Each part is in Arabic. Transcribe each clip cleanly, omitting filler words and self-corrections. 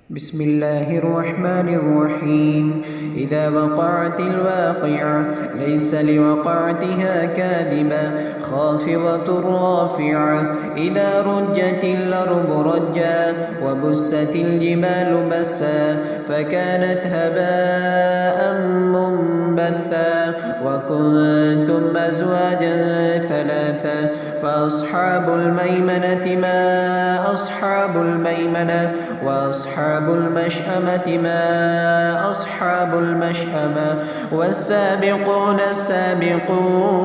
بسم الله الرحمن الرحيم. إذا وقعت الواقعة ليس لوقعتها كاذبة خافضة رافعة. إذا رجت الأرض رجا وبست الجبال بسا فكانت هباء منبثا وكنتم أزواجا ثلاثا فأصحاب الميمنة ما أصحاب الميمنة وأصحاب المشأمة ما أصحاب المشأمة والسابقون السابقون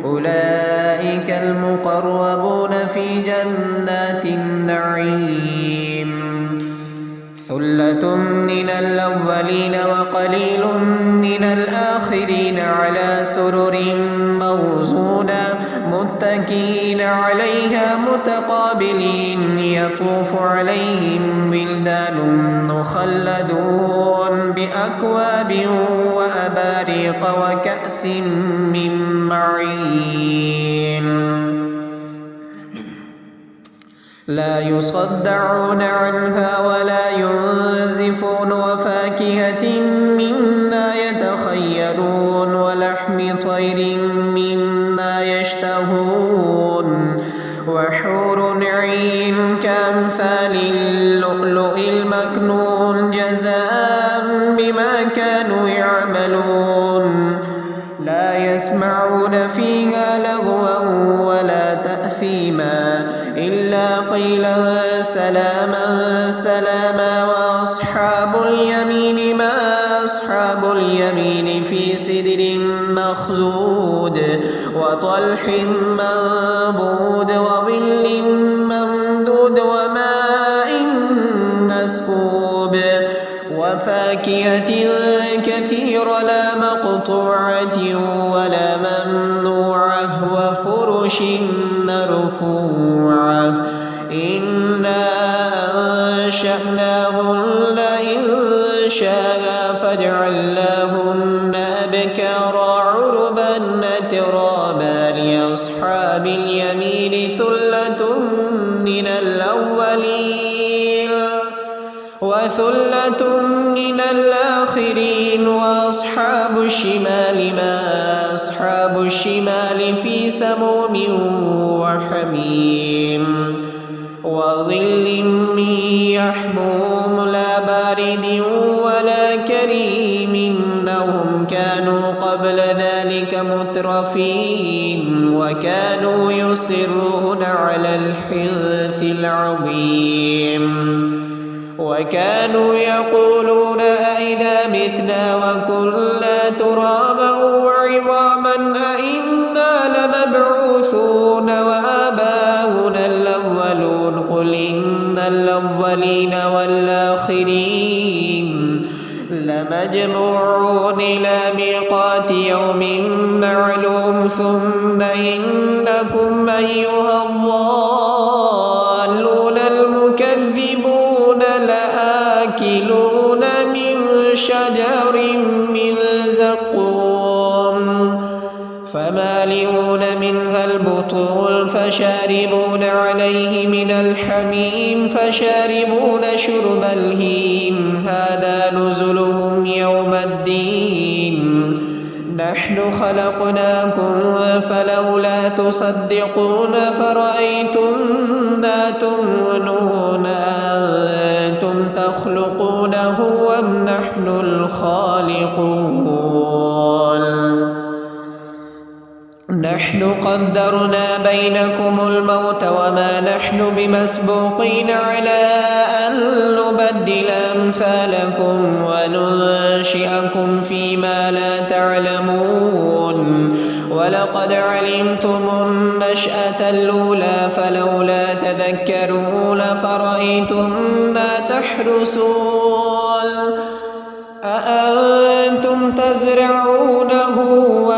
أولئك المقربون في جنات النعيم. ثلة من الأولين وقليل من الآخرين على سرر موزونة متكئين عليها متقابلين يطوف عليهم ولدان مخلدون بأكواب وأباريق وكأس من معين لا يصدعون عنها ولا ينزفون وفاكهة مما يتخيرون ولحم طير مما يشتهون وحور عين كأمثال اللؤلؤ المكنون جزاء بما كانوا يعملون لا يسمعون فيها لغوا ولا تأثيما إلا قيلا سلاما سلاما. وأصحاب اليمين ما أصحاب اليمين في سدر مخضود وطلح منضود وظل ممدود وماء مسكوب وفاكهة كثيرة لا مقطوعة ولا ممنوعة وفرش مرفوعة إنا أنشأناهن إنشاء فجعلناهن أبكارا عربا أترابا. لأصحاب اليمين ثلة من الأولين وثلة من الآخرين. وأصحاب الشمال ما أصحاب الشمال في سموم وحميم وظل من يحموم لا بارد ولا كريم إنهم كانوا قبل ذلك مترفين وكانوا يصرون على الحنث العظيم وكانوا يقولون أئذا متنا وكنا ترابا وعظاما أئنا لمبعوثون وآباؤنا الأولون. قل إن الأولين والآخرين لمجموعون إلى ميقات يوم معلوم ثم إنكم أيها الضالون المكذبون لآكلون من شجر من زقوم فمالئون منها البطون فشاربون عليه من الحميم فشاربون شرب الهيم هذا نزلهم يوم الدين نحن خلقناكم فلولا تصدقون فرأيتم ما تمنون أنتم تخلقونه أم نحن الخالقون نحن قدرنا بينكم الموت وما نحن بمسبوقين على أن نبدل أمثالكم وننشئكم فيما لا تعلمون ولقد علمتم النشأة الأولى فلولا تذكرون فرأيتم ما تحرسون أأنتم تزرعونه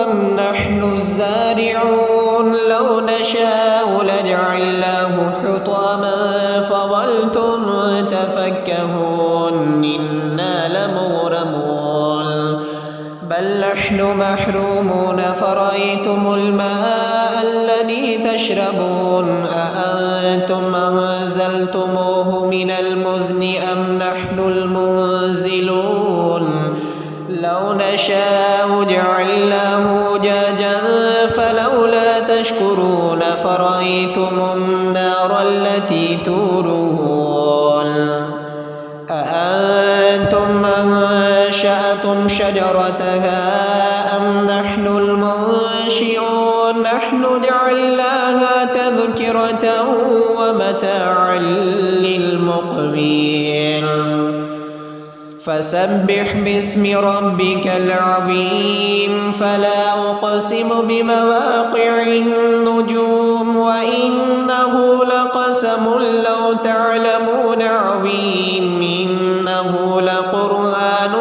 أم نحن الزارعون لو نشاء لجعلناه حطاما فظلتم تفكهون إنا لمغرمون بل نحن محرومون فرأيتم الماء الذي تشربون أأنتم أنزلتموه من المزن أم نحن المنزلون لو نشاء جعلناه أجاجا فلولا تشكرون فرأيتم النار التي تورون أأنتم أنشأتم شجرتها أم نحن المنشئون نحن جعلناها تذكرة ومتاعا للمقوين فسبح باسم ربك العظيم فلا أقسم بمواقع النجوم وإنه لقسم لو تعلمون عظيم إنه لقرآن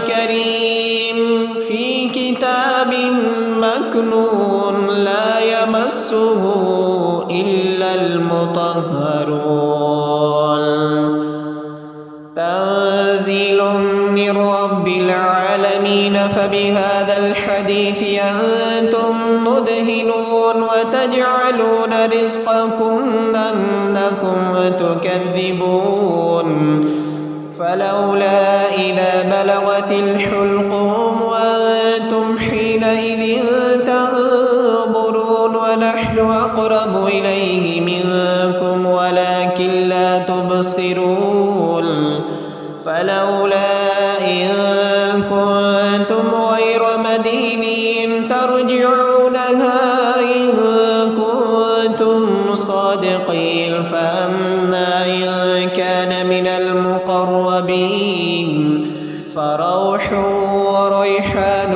كريم في كتاب مكنون لا يمسه إلا المطهرون تنزيل من رب العالمين فبهذا الحديث أنتم مدهنون وتجعلون رزقكم أنكم تكذبون فلولا إذا بلغت الحلقوم وأنتم حينئذ تنظرون ونحن أقرب إليه منكم ولكن لا تبصرون فلولا إن كنتم غير مدينين ترجعونها إن كنتم صادقين فأما إن كان من المقربين فروح وريحان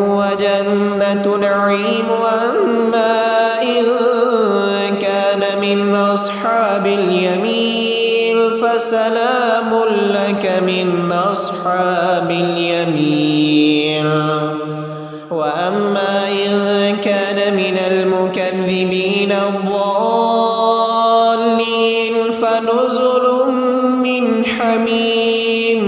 وجنة نعيم وأما إن كان من أصحاب اليمين فسلام لك من أصحاب اليمين وأما إن كان من المكذبين الضالين فنزل من حميم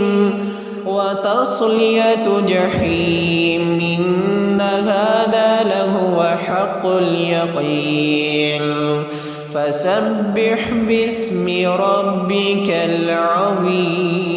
وتصلية جحيم إن هذا لهو حق اليقين فسبح باسم ربك العظيم.